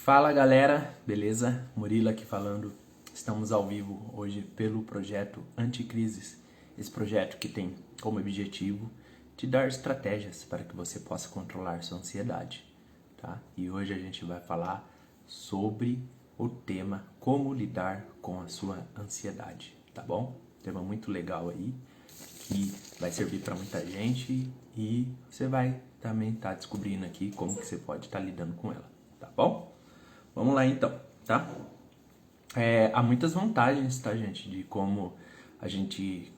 Fala galera, beleza? Murilo aqui falando. Estamos ao vivo hoje pelo projeto Anticrises. Esse projeto que tem como objetivo te dar estratégias para que você possa controlar sua ansiedade, tá? E hoje a gente vai falar sobre o tema como lidar com a sua ansiedade, tá bom? Tema muito legal aí, que vai servir para muita gente e você vai também estar descobrindo aqui como que você pode estar lidando com ela, tá bom? Vamos lá então, tá? Há muitas vantagens, tá, gente, de como a gente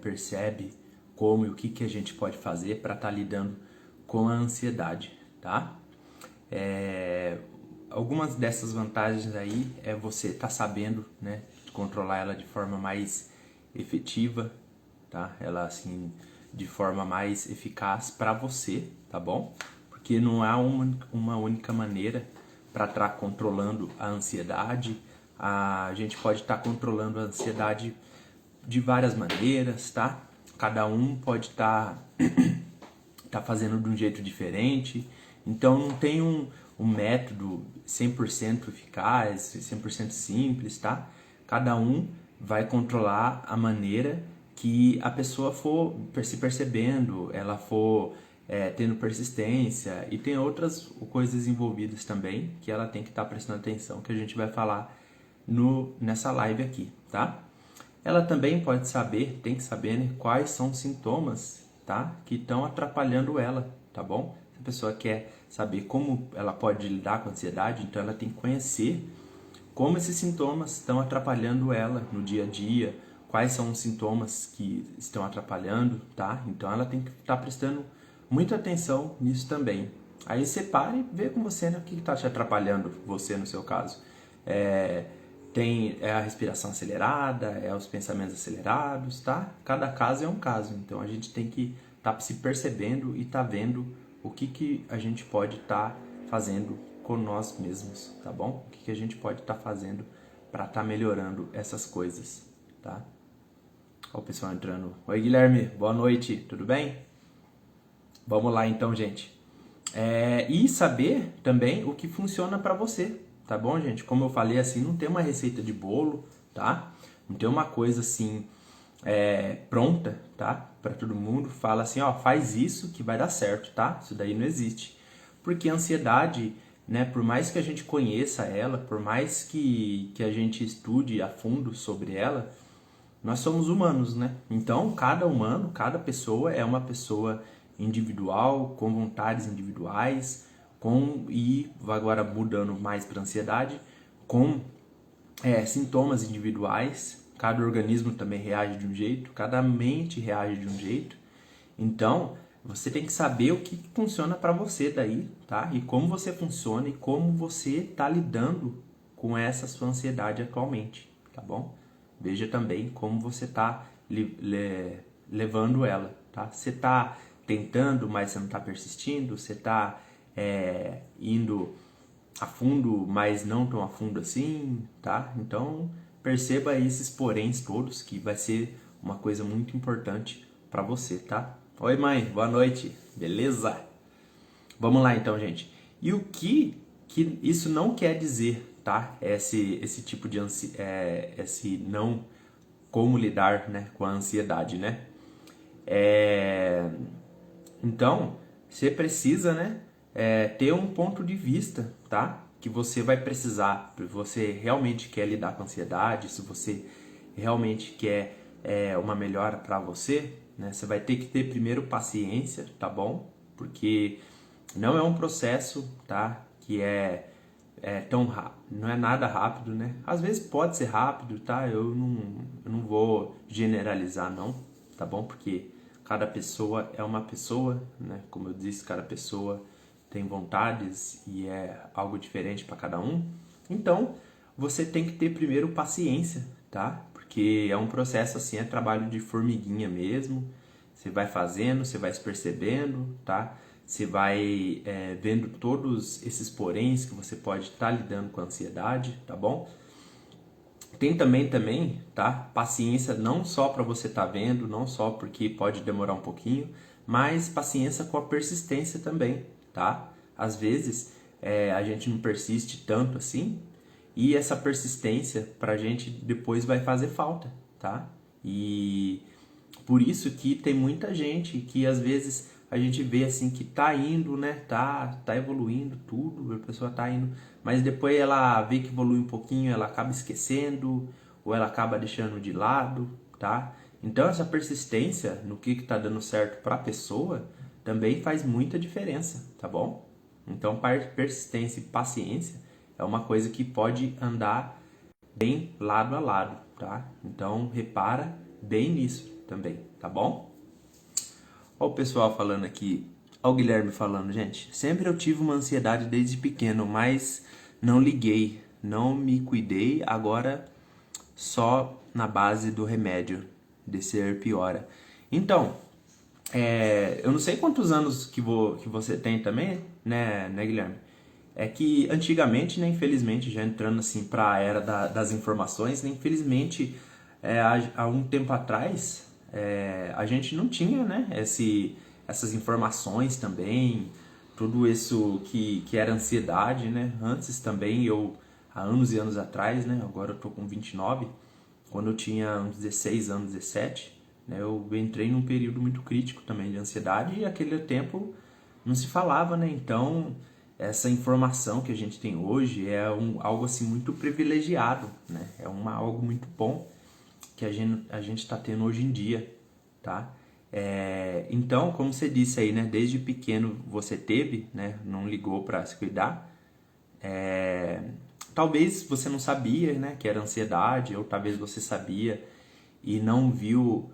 percebe como e o que a gente pode fazer para estar lidando com a ansiedade, tá? Algumas dessas vantagens aí é você estar sabendo, né, controlar ela de forma mais efetiva, tá? Ela assim, de forma mais eficaz para você, tá bom? Porque não há uma única maneira para estar controlando a ansiedade. A gente pode estar controlando a ansiedade de várias maneiras, tá? Cada um pode estar fazendo de um jeito diferente. Então não tem um método 100% eficaz, 100% simples, tá? Cada um vai controlar a maneira que a pessoa for se percebendo, ela for tendo persistência, e tem outras coisas envolvidas também que ela tem que estar prestando atenção, que a gente vai falar nessa live aqui, tá? Ela também pode saber, tem que saber, né, quais são os sintomas, tá, que estão atrapalhando ela, tá bom? Se a pessoa quer saber como ela pode lidar com a ansiedade, então ela tem que conhecer como esses sintomas estão atrapalhando ela no dia a dia, quais são os sintomas que estão atrapalhando, tá? Então ela tem que estar prestando muita atenção nisso também. Aí você para e vê com você, né, o que está te atrapalhando, você no seu caso. É a respiração acelerada, é os pensamentos acelerados, tá? Cada caso é um caso, então a gente tem que estar se percebendo e estar vendo o que a gente pode estar fazendo com nós mesmos, tá bom? O que a gente pode estar fazendo para estar melhorando essas coisas, tá? Olha o pessoal entrando. Oi Guilherme, boa noite, tudo bem? Vamos lá então, gente. E saber também o que funciona para você, tá bom, gente? Como eu falei, assim, não tem uma receita de bolo, tá? Não tem uma coisa assim pronta, tá? Para todo mundo. Fala assim, ó, faz isso que vai dar certo, tá? Isso daí não existe. Porque a ansiedade, né, por mais que a gente conheça ela, por mais que a gente estude a fundo sobre ela, nós somos humanos, né? Então, cada humano, cada pessoa é uma pessoa individual, com vontades individuais, e agora mudando mais para ansiedade, com sintomas individuais. Cada organismo também reage de um jeito, cada mente reage de um jeito. Então, você tem que saber o que funciona para você daí, tá? E como você funciona e como você está lidando com essa sua ansiedade atualmente, tá bom? Veja também como você está levando ela, tá? Você está tentando, mas você não está persistindo, você está indo a fundo, mas não tão a fundo assim, tá? Então, perceba esses poréns todos, que vai ser uma coisa muito importante para você, tá? Oi mãe, boa noite, beleza? Vamos lá então, gente. E o que isso não quer dizer, tá? Esse tipo de esse não, como lidar, né, com a ansiedade, né? Então, você precisa, né, ter um ponto de vista, tá? Que você vai precisar, se você realmente quer lidar com a ansiedade, se você realmente quer uma melhora para você, né? Você vai ter que ter primeiro paciência, tá bom? Porque não é um processo, tá? Que tão rápido, não é nada rápido, né? Às vezes pode ser rápido, tá? Eu não vou generalizar, não, tá bom? Porque cada pessoa é uma pessoa, né? Como eu disse, cada pessoa tem vontades e é algo diferente para cada um. Então, você tem que ter primeiro paciência, tá? Porque é um processo assim, é trabalho de formiguinha mesmo. Você vai fazendo, você vai se percebendo, tá? Você vai vendo todos esses poréns que você pode estar lidando com a ansiedade, tá bom? Tem também, tá? Paciência não só para você estar vendo, não só porque pode demorar um pouquinho, mas paciência com a persistência também, tá? Às vezes a gente não persiste tanto assim, e essa persistência pra gente depois vai fazer falta, tá? E por isso que tem muita gente que às vezes a gente vê assim que tá indo, né? Tá evoluindo tudo, a pessoa tá indo, mas depois ela vê que evolui um pouquinho, ela acaba esquecendo ou ela acaba deixando de lado, tá? Então essa persistência no que tá dando certo para a pessoa também faz muita diferença, tá bom? Então persistência e paciência é uma coisa que pode andar bem lado a lado, tá? Então repara bem nisso também, tá bom? Ó o pessoal falando aqui, ó o Guilherme falando, gente, sempre eu tive uma ansiedade desde pequeno, mas não liguei, não me cuidei, agora só na base do remédio, descer piora. Então, eu não sei quantos anos que você tem também, né, Guilherme? É que antigamente, né, infelizmente, já entrando assim para a era das informações, né, infelizmente, há um tempo atrás, a gente não tinha, né, essas informações também, tudo isso que era ansiedade, né? Antes também, há anos e anos atrás, né, agora eu tô com 29, quando eu tinha uns 16 anos, 17, né, eu entrei num período muito crítico também de ansiedade e aquele tempo não se falava, né? Então, essa informação que a gente tem hoje é algo assim muito privilegiado, né? É algo muito bom que a gente está tendo hoje em dia, tá? Então, como você disse aí, né? Desde pequeno você teve, né? Não ligou para se cuidar. Talvez você não sabia, né? Que era ansiedade, ou talvez você sabia e não viu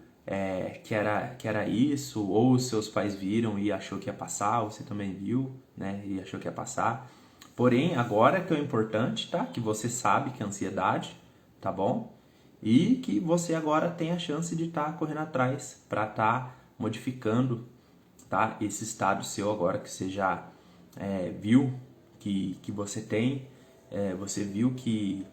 que era isso, ou os seus pais viram e achou que ia passar, ou você também viu, né, e achou que ia passar. Porém, agora que é o importante, tá? Que você sabe que é ansiedade, tá bom? E que você agora tem a chance de estar correndo atrás para estar modificando, tá? Esse estado seu agora que você já viu que você tem, você viu que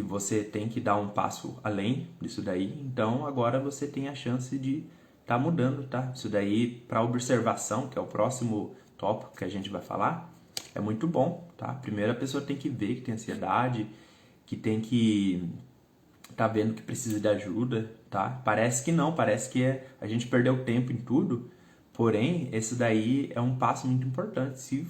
você tem que dar um passo além disso daí, então agora você tem a chance de estar mudando, tá? Isso daí para observação, que é o próximo tópico que a gente vai falar, é muito bom, tá? Primeiro a pessoa tem que ver que tem ansiedade, que tem que tá vendo que precisa de ajuda, tá? Parece que não, parece que a gente perdeu tempo em tudo, porém, esse daí é um passo muito importante. Se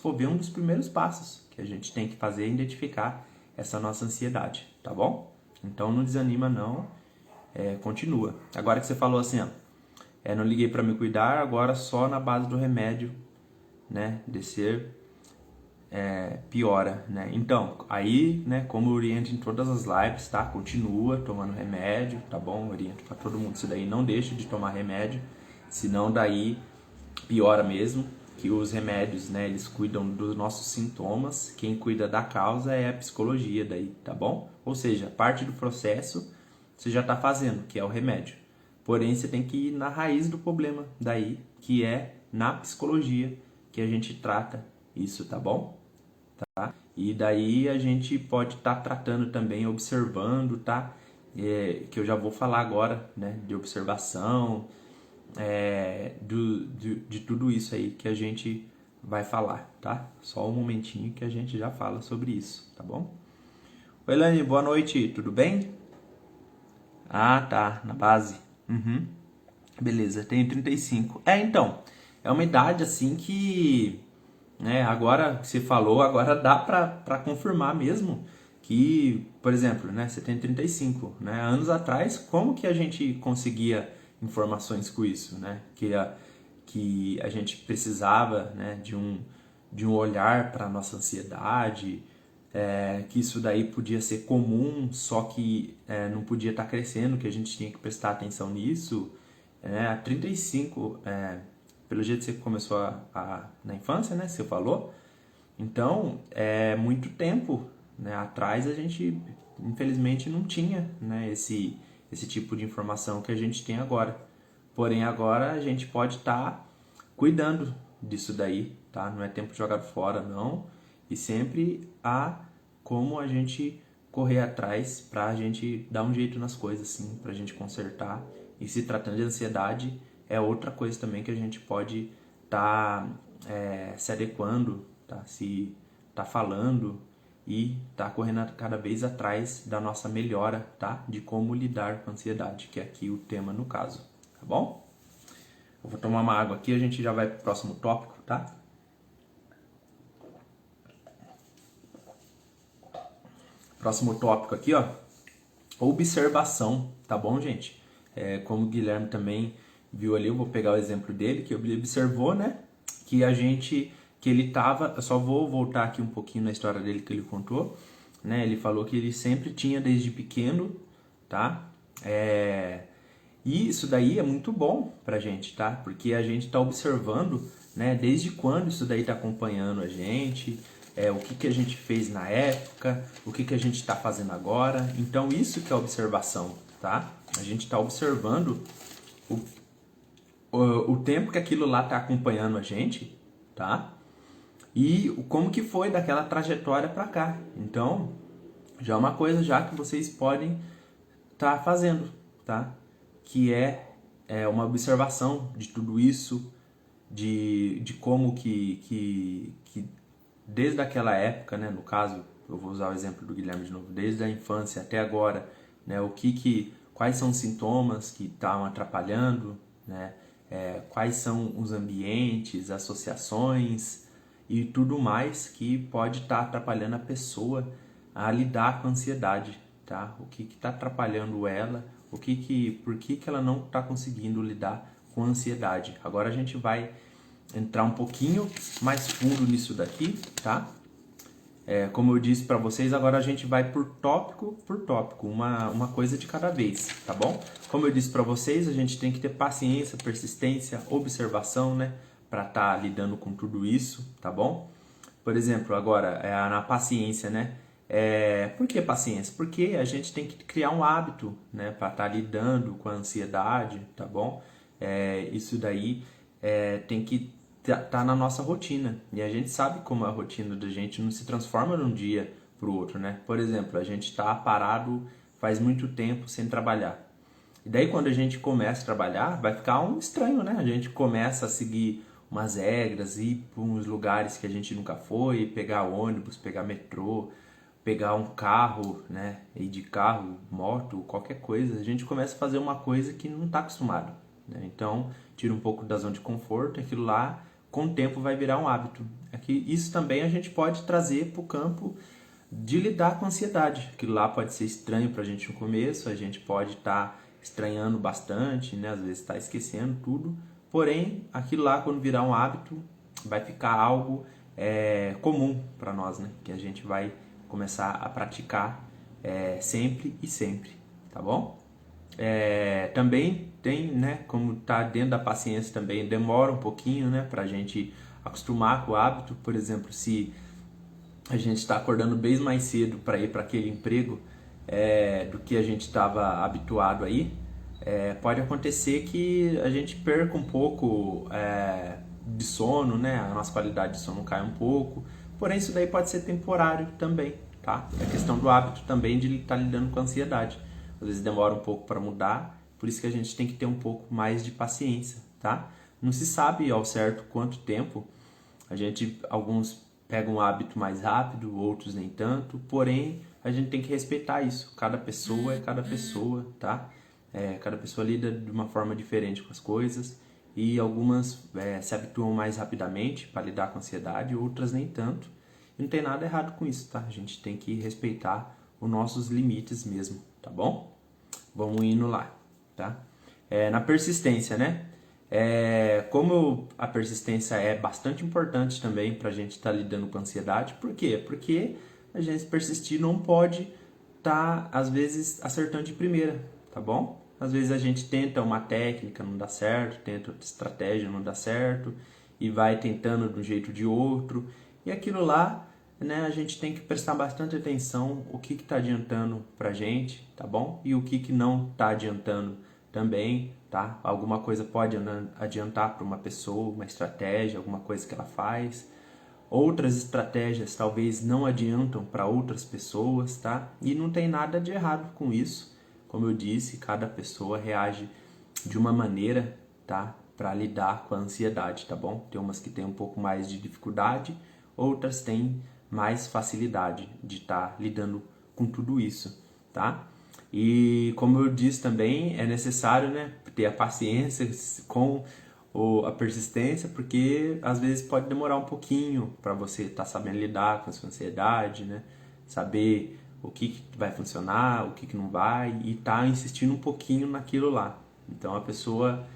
for ver um dos primeiros passos que a gente tem que fazer é identificar essa nossa ansiedade, tá bom? Então não desanima não, continua. Agora que você falou assim, ó, não liguei para me cuidar, agora só na base do remédio, né, descer piora, né? Então, aí, né, como eu oriento em todas as lives, tá? Continua tomando remédio, tá bom? Oriento para todo mundo isso daí, não deixe de tomar remédio, senão daí piora mesmo, que os remédios, né, eles cuidam dos nossos sintomas, quem cuida da causa é a psicologia daí, tá bom? Ou seja, parte do processo você já tá fazendo, que é o remédio. Porém, você tem que ir na raiz do problema daí, que é na psicologia que a gente trata isso, tá bom? Tá? E daí a gente pode estar tratando também, observando, tá? Que eu já vou falar agora, né? De observação, de tudo isso aí que a gente vai falar, tá? Só um momentinho que a gente já fala sobre isso, tá bom? Oi, Elane, boa noite, tudo bem? Ah, tá, na base. Uhum. Beleza, tenho 35. Então, é uma idade assim que, né, agora que você falou, agora dá pra confirmar mesmo que, por exemplo, né, você tem 35, né? Anos atrás, como que a gente conseguia informações com isso, né? Que a gente precisava, né, de um olhar para nossa ansiedade, que isso daí podia ser comum, só que não podia estar crescendo, que a gente tinha que prestar atenção nisso. A 35, pelo jeito que você começou na infância, né, você falou, então é muito tempo, né, atrás a gente infelizmente não tinha, né, esse tipo de informação que a gente tem agora. Porém agora a gente pode estar cuidando disso daí, tá? Não é tempo jogado fora, não. E sempre há como a gente correr atrás para a gente dar um jeito nas coisas, assim, para a gente consertar. E se tratando de ansiedade, é outra coisa também que a gente pode estar se adequando, tá? Se tá falando e tá correndo cada vez atrás da nossa melhora, tá? De como lidar com a ansiedade, que é aqui o tema no caso, tá bom? Eu vou tomar uma água aqui, a gente já vai pro próximo tópico, tá? Próximo tópico aqui, ó, observação, tá bom, gente? Como o Guilherme também viu ali, eu vou pegar o exemplo dele, que ele observou, né? Que ele tava, eu só vou voltar aqui um pouquinho na história dele que ele contou, né? Ele falou que ele sempre tinha desde pequeno, tá? E isso daí é muito bom pra gente, tá? Porque a gente tá observando, né? Desde quando isso daí tá acompanhando a gente, o que a gente fez na época, o que a gente está fazendo agora. Então isso que é observação, tá? A gente está observando o tempo que aquilo lá está acompanhando a gente, tá? E como que foi daquela trajetória para cá. Então já é uma coisa já que vocês podem estar fazendo, tá? Que é uma observação de tudo isso, de como que desde aquela época, né, no caso, eu vou usar o exemplo do Guilherme de novo, desde a infância até agora, né, quais são os sintomas que estão atrapalhando, né, quais são os ambientes, associações e tudo mais que pode estar atrapalhando a pessoa a lidar com a ansiedade, tá? O que está atrapalhando ela, por que ela não está conseguindo lidar com a ansiedade. Agora a gente vai entrar um pouquinho mais fundo nisso daqui, tá? Como eu disse para vocês, agora a gente vai por tópico, uma coisa de cada vez, tá bom? Como eu disse para vocês, a gente tem que ter paciência, persistência, observação, né? Para estar lidando com tudo isso, tá bom? Por exemplo, agora, na paciência, né? Por que paciência? Porque a gente tem que criar um hábito, né? Para estar lidando com a ansiedade, tá bom? Isso daí tem que tá na nossa rotina, e a gente sabe como a rotina da gente não se transforma de um dia para o outro, né? Por exemplo, a gente está parado faz muito tempo sem trabalhar, e daí quando a gente começa a trabalhar vai ficar um estranho, né? A gente começa a seguir umas regras, ir para uns lugares que a gente nunca foi, pegar ônibus, pegar metrô, pegar um carro, né? Ir de carro, moto, qualquer coisa, a gente começa a fazer uma coisa que não está acostumado, né? Então tira um pouco da zona de conforto, aquilo lá com o tempo vai virar um hábito. Isso também a gente pode trazer para o campo de lidar com a ansiedade. Aquilo lá pode ser estranho para a gente no começo, a gente pode estar estranhando bastante, né? Às vezes está esquecendo tudo, porém aquilo lá quando virar um hábito vai ficar algo comum para nós, né? Que a gente vai começar a praticar sempre e sempre, tá bom? Também tem, né, como tá dentro da paciência também, demora um pouquinho, né, pra gente acostumar com o hábito. Por exemplo, se a gente está acordando bem mais cedo para ir para aquele emprego do que a gente estava habituado aí, pode acontecer que a gente perca um pouco de sono, né, a nossa qualidade de sono cai um pouco, porém isso daí pode ser temporário também, tá? É questão do hábito também de estar lidando com a ansiedade. Às vezes demora um pouco para mudar, por isso que a gente tem que ter um pouco mais de paciência, tá? Não se sabe ao certo quanto tempo, alguns pegam um hábito mais rápido, outros nem tanto, porém a gente tem que respeitar isso. Cada pessoa é cada pessoa, tá? Cada pessoa lida de uma forma diferente com as coisas, e algumas se habituam mais rapidamente para lidar com a ansiedade, outras nem tanto. E não tem nada errado com isso, tá? A gente tem que respeitar os nossos limites mesmo, tá bom? Vamos indo lá, tá? Na persistência, né? Como a persistência é bastante importante também para a gente estar lidando com a ansiedade. Por quê? Porque a gente persistir não pode estar, às vezes, acertando de primeira, tá bom? Às vezes a gente tenta uma técnica, não dá certo, tenta outra estratégia, não dá certo, e vai tentando de um jeito ou de outro, e aquilo lá, né, a gente tem que prestar bastante atenção o que está adiantando pra gente, tá bom? E o que não está adiantando também, tá? Alguma coisa pode adiantar para uma pessoa, uma estratégia, alguma coisa que ela faz. Outras estratégias talvez não adiantam para outras pessoas, tá? E não tem nada de errado com isso. Como eu disse, cada pessoa reage de uma maneira, tá? Para lidar com a ansiedade, tá bom? Tem umas que tem um pouco mais de dificuldade, outras têm mais facilidade de estar lidando com tudo isso, tá? E como eu disse também, é necessário, né, ter a paciência com a persistência, porque às vezes pode demorar um pouquinho para você estar sabendo lidar com a sua ansiedade, né? Saber o que vai funcionar, o que não vai, e estar insistindo um pouquinho naquilo lá. Então a pessoa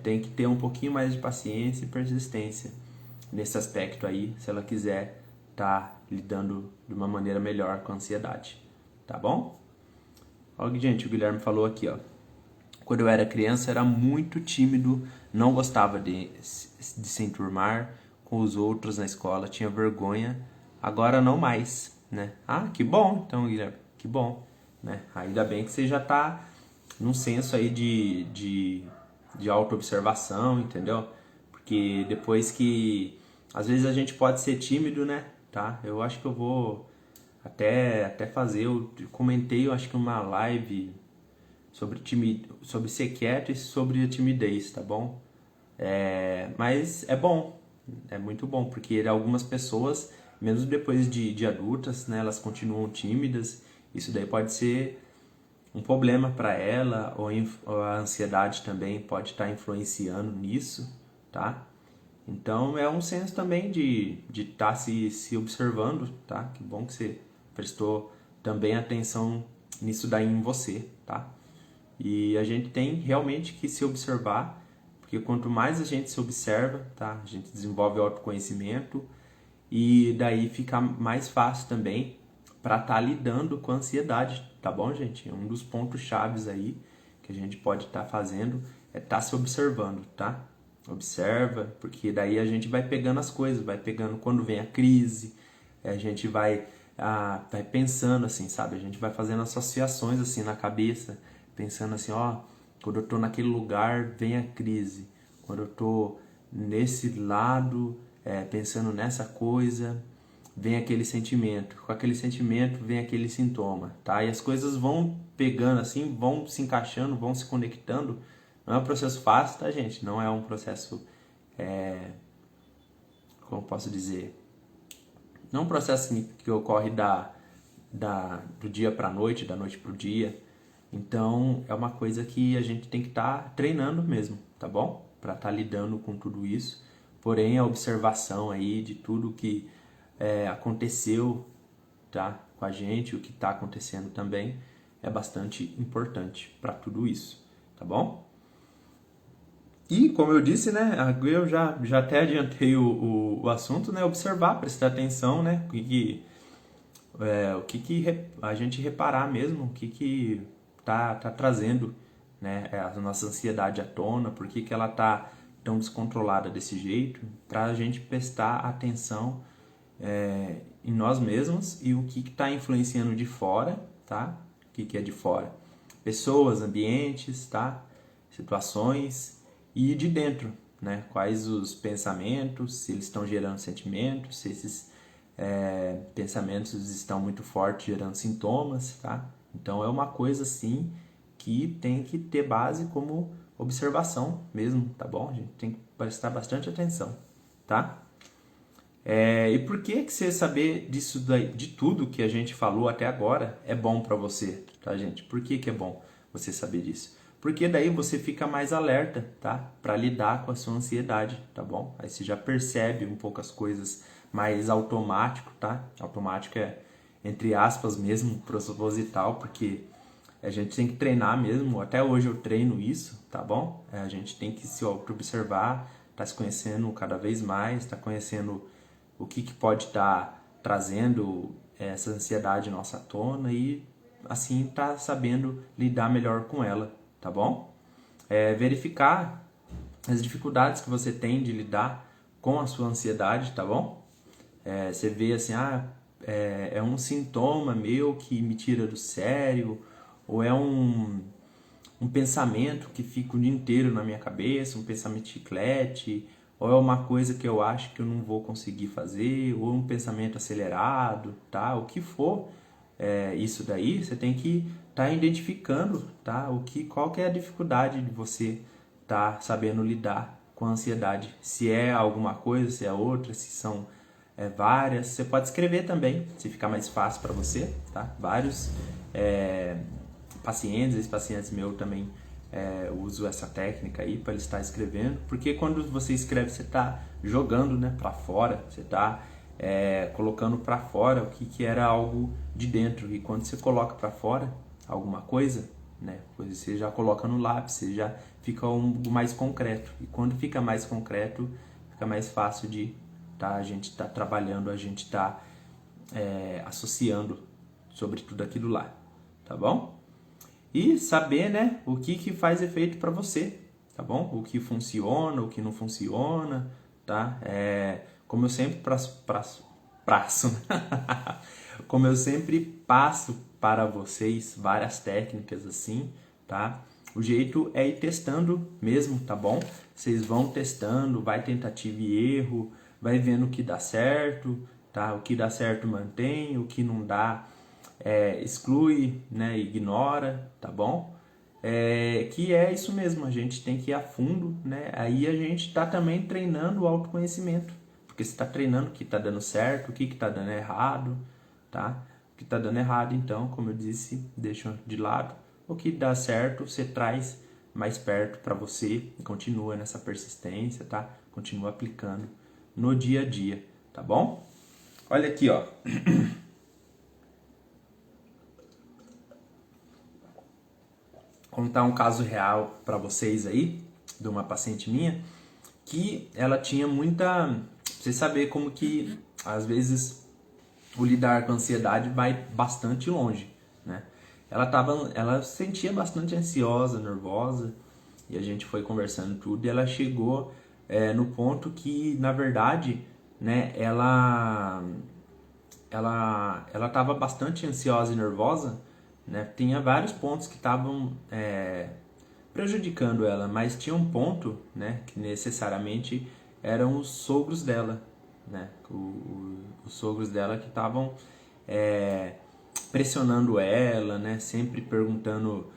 tem que ter um pouquinho mais de paciência e persistência nesse aspecto aí, se ela quiser estar lidando de uma maneira melhor com a ansiedade, tá bom? Olha, gente, o Guilherme falou aqui, ó. Quando eu era criança, era muito tímido, não gostava de se enturmar com os outros na escola, tinha vergonha, agora não mais, né? Ah, que bom, então, Guilherme, que bom, né? Ainda bem que você já tá num senso aí de autoobservação, entendeu? Porque depois que... Às vezes a gente pode ser tímido, né? Tá? Eu acho que eu vou até fazer... Eu comentei, eu acho que uma live sobre ser quieto e sobre a timidez, tá bom? Mas é bom, é muito bom, porque algumas pessoas, mesmo depois de adultas, né, elas continuam tímidas. Isso daí pode ser um problema para ela, ou a ansiedade também pode estar influenciando nisso, tá? Então é um senso também de estar se observando, tá? Que bom que você prestou também atenção nisso daí em você, tá? E a gente tem realmente que se observar, porque quanto mais a gente se observa, tá? A gente desenvolve autoconhecimento e daí fica mais fácil também para estar lidando com a ansiedade, tá bom, gente? Um dos pontos chaves aí que a gente pode estar fazendo é estar se observando, tá? Observa, porque daí a gente vai pegando as coisas, vai pegando quando vem a crise, a gente vai pensando assim, sabe? A gente vai fazendo associações assim na cabeça, pensando assim, ó, quando eu tô naquele lugar, vem a crise. Quando eu tô nesse lado, pensando nessa coisa, vem aquele sentimento. Com aquele sentimento vem aquele sintoma, tá? E as coisas vão pegando assim, vão se encaixando, vão se conectando. Não é um processo fácil, tá, gente? Não é um processo, como eu posso dizer, não é um processo que ocorre do dia para a noite, da noite para o dia. Então, é uma coisa que a gente tem que estar treinando mesmo, tá bom? Para estar lidando com tudo isso. Porém, a observação aí de tudo que aconteceu, tá, com a gente, o que está acontecendo também, é bastante importante para tudo isso, tá bom? E, como eu disse, né, eu já até adiantei o assunto, né, observar, prestar atenção, né, o que a gente reparar mesmo, o que tá trazendo, né, a nossa ansiedade à tona, por que ela tá tão descontrolada desse jeito, para a gente prestar atenção em nós mesmos e o que está influenciando de fora, tá? O que é de fora? Pessoas, ambientes, tá? Situações, e de dentro, né? Quais os pensamentos, se eles estão gerando sentimentos, se esses pensamentos estão muito fortes, gerando sintomas, tá? Então é uma coisa assim que tem que ter base como observação mesmo, tá bom? A gente tem que prestar bastante atenção, tá? E por que você saber disso daí, de tudo que a gente falou até agora é bom para você, tá, gente? Por que é bom você saber disso? Porque daí você fica mais alerta, tá? Para lidar com a sua ansiedade, tá bom? Aí você já percebe um pouco as coisas mais automático, tá? Automático é, entre aspas mesmo, proposital, porque a gente tem que treinar mesmo. Até hoje eu treino isso, tá bom? A gente tem que se observar, tá se conhecendo cada vez mais, tá conhecendo o que pode estar trazendo essa ansiedade nossa à tona e assim tá sabendo lidar melhor com ela, tá bom? Verificar as dificuldades que você tem de lidar com a sua ansiedade, tá bom? Você vê assim, é um sintoma meu que me tira do sério, ou é um pensamento que fica o dia inteiro na minha cabeça, um pensamento chiclete, ou é uma coisa que eu acho que eu não vou conseguir fazer, ou um pensamento acelerado, tá? O que for isso daí, você tem que estar identificando, tá? Qual que é a dificuldade de você estar sabendo lidar com a ansiedade. Se é alguma coisa, se é outra, se são várias. Você pode escrever também, se ficar mais fácil para você, tá? Vários pacientes, ex-pacientes meus também uso essa técnica aí para ele estar escrevendo, porque quando você escreve você está jogando, né, para fora, você está colocando para fora o que era algo de dentro, e quando você coloca para fora alguma coisa, né, você já coloca no lápis, você já fica mais concreto, e quando fica mais concreto fica mais fácil de a gente tá trabalhando, a gente tá associando sobre tudo aquilo lá, tá bom? E saber, né, o que faz efeito para você, tá bom? O que funciona, o que não funciona, tá? Como eu sempre como eu sempre passo para vocês várias técnicas assim, tá? O jeito é ir testando mesmo, tá bom? Vocês vão testando, vai tentativa e erro, vai vendo o que dá certo, tá? O que dá certo mantém, o que não dá exclui, né? Ignora, tá bom? Que é isso mesmo, a gente tem que ir a fundo, né? Aí a gente está também treinando o autoconhecimento, porque você está treinando o que está dando certo, o que está dando errado, tá? O que está dando errado, então, como eu disse, deixa de lado. O que dá certo, você traz mais perto para você e continua nessa persistência, tá? Continua aplicando no dia a dia, tá bom? Olha aqui, ó. Contar um caso real para vocês aí, de uma paciente minha, que ela tinha muita... Pra vocês saberem como que, às vezes, o lidar com a ansiedade vai bastante longe, né? Ela se sentia bastante ansiosa, nervosa, e a gente foi conversando tudo, e ela chegou no ponto que, na verdade, né, ela estava bastante ansiosa e nervosa, né? Tinha vários pontos que estavam prejudicando ela, mas tinha um ponto, né, que necessariamente eram os sogros dela, né? Os sogros dela que estavam pressionando ela, né? Sempre perguntando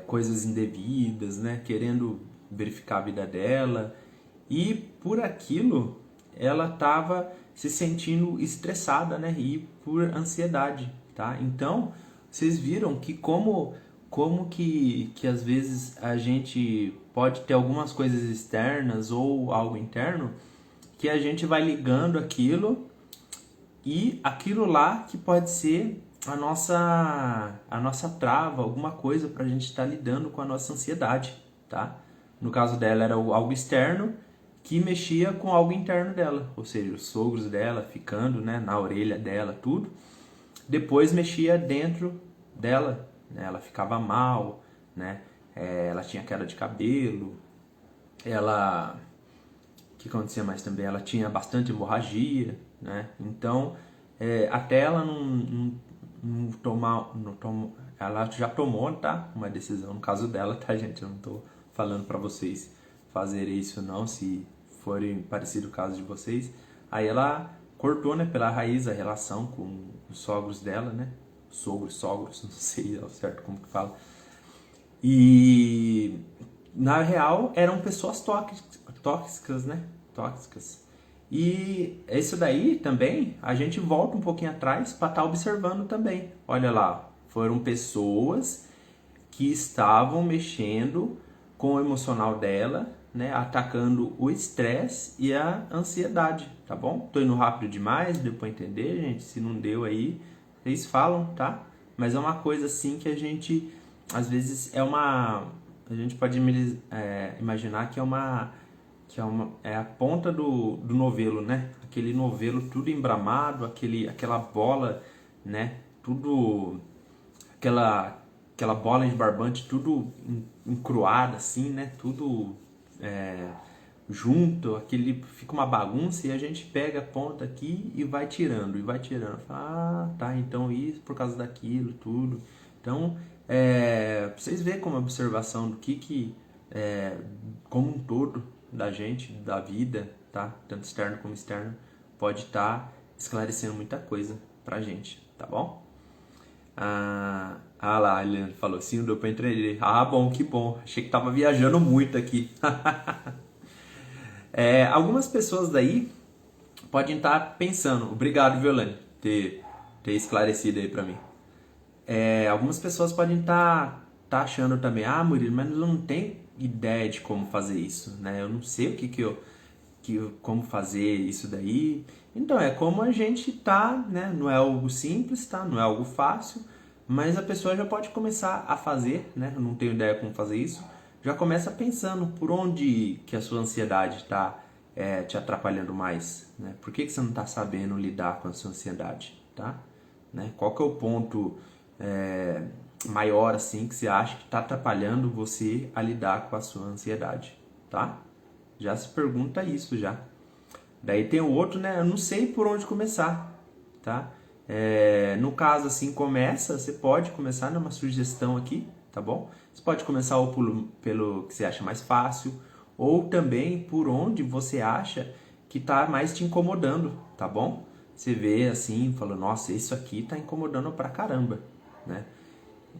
coisas indevidas, né? Querendo verificar a vida dela, e por aquilo ela estava se sentindo estressada, né? E por ansiedade, tá? Então vocês viram que como que às vezes a gente pode ter algumas coisas externas ou algo interno que a gente vai ligando aquilo, e aquilo lá que pode ser a nossa trava, alguma coisa para a gente estar lidando com a nossa ansiedade, tá? No caso dela era algo externo que mexia com algo interno dela, ou seja, os sogros dela ficando, né, na orelha dela, tudo. Depois mexia dentro dela, né? Ela ficava mal, né? Ela tinha queda de cabelo, o que acontecia mais também? Ela tinha bastante hemorragia, né? Então, até ela não tomar, ela já tomou, tá? Uma decisão, no caso dela, tá, gente? Eu não tô falando para vocês fazerem isso não, se forem parecido o caso de vocês. Aí ela cortou, né, pela raiz a relação com os sogros dela, né? Sogros, não sei ao certo como que fala. E na real eram pessoas tóxicas, né? Tóxicas. E isso daí também a gente volta um pouquinho atrás para estar observando também. Olha lá, foram pessoas que estavam mexendo com o emocional dela, né? Atacando o estresse e a ansiedade, tá bom? Tô indo rápido demais, deu para entender, gente? Se não deu aí, vocês falam, tá? Mas é uma coisa assim que a gente, às vezes, a gente pode imaginar que é a ponta do novelo, né? Aquele novelo tudo embramado, aquela bola, né? Tudo, aquela bola de barbante tudo encruada assim, né? Tudo junto, fica uma bagunça, e a gente pega a ponta aqui e vai tirando, Ah, tá, então isso por causa daquilo, tudo. Então, pra vocês verem como observação do que como um todo da gente, da vida, tá? Tanto externo como externo, pode estar esclarecendo muita coisa pra gente, tá bom? Lá, a Eliane falou assim, deu pra entender. Bom, que bom. Achei que tava viajando muito aqui. Algumas pessoas daí podem estar pensando, obrigado, Violane, ter esclarecido aí pra mim. Algumas pessoas podem tá achando também, Murilo, mas eu não tenho ideia de como fazer isso, né? Eu não sei o como fazer isso daí. Então, é como a gente tá, né? Não é algo simples, tá? Não é algo fácil, mas a pessoa já pode começar a fazer, né? Eu não tenho ideia como fazer isso. Já começa pensando por onde que a sua ansiedade está te atrapalhando mais, né? Por que você não está sabendo lidar com a sua ansiedade, tá? Né? Qual que é o ponto maior assim que você acha que está atrapalhando você a lidar com a sua ansiedade, tá? Já se pergunta isso já. Daí tem o outro, né? Eu não sei por onde começar, tá? No caso assim, você pode começar numa sugestão aqui, tá bom? Você pode começar ou pelo que você acha mais fácil, ou também por onde você acha que tá mais te incomodando, tá bom? Você vê assim, fala, nossa, isso aqui tá incomodando pra caramba, né?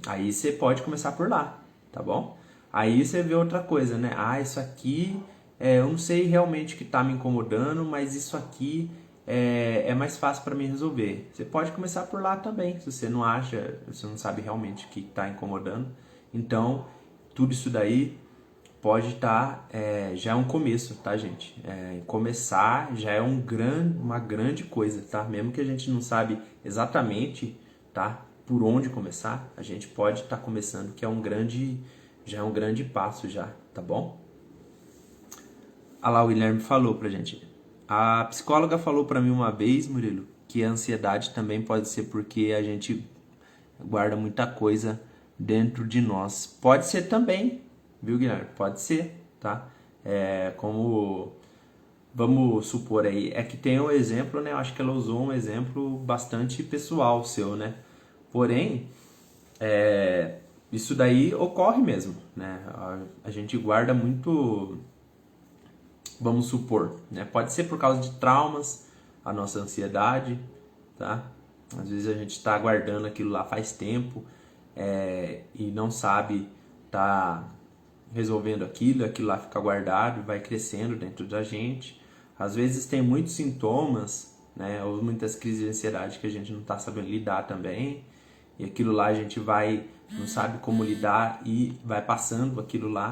Aí você pode começar por lá, tá bom? Aí você vê outra coisa, né? Isso aqui, eu não sei realmente o que está me incomodando, mas isso aqui é mais fácil para mim resolver. Você pode começar por lá também, se você não acha, você não sabe realmente o que está incomodando. Então, tudo isso daí pode estar, já é um começo, tá, gente? Começar já é uma grande coisa, tá? Mesmo que a gente não sabe exatamente, tá? Por onde começar, a gente pode estar começando, que já é um grande passo já, tá bom? Olha lá, o Guilherme falou pra gente. A psicóloga falou pra mim uma vez, Murilo, que a ansiedade também pode ser porque a gente guarda muita coisa dentro de nós. Pode ser também, viu, Guilherme? Pode ser, tá? Como vamos supor aí, que tem um exemplo, né? Eu acho que ela usou um exemplo bastante pessoal seu, né? Porém, isso daí ocorre mesmo, né? A gente guarda muito, vamos supor, né? Pode ser por causa de traumas, a nossa ansiedade, tá? Às vezes a gente está guardando aquilo lá faz tempo e não sabe tá resolvendo aquilo lá fica guardado, vai crescendo dentro da gente. Às vezes tem muitos sintomas, né? Ou muitas crises de ansiedade que a gente não está sabendo lidar também. E aquilo lá a gente não sabe como lidar e vai passando aquilo lá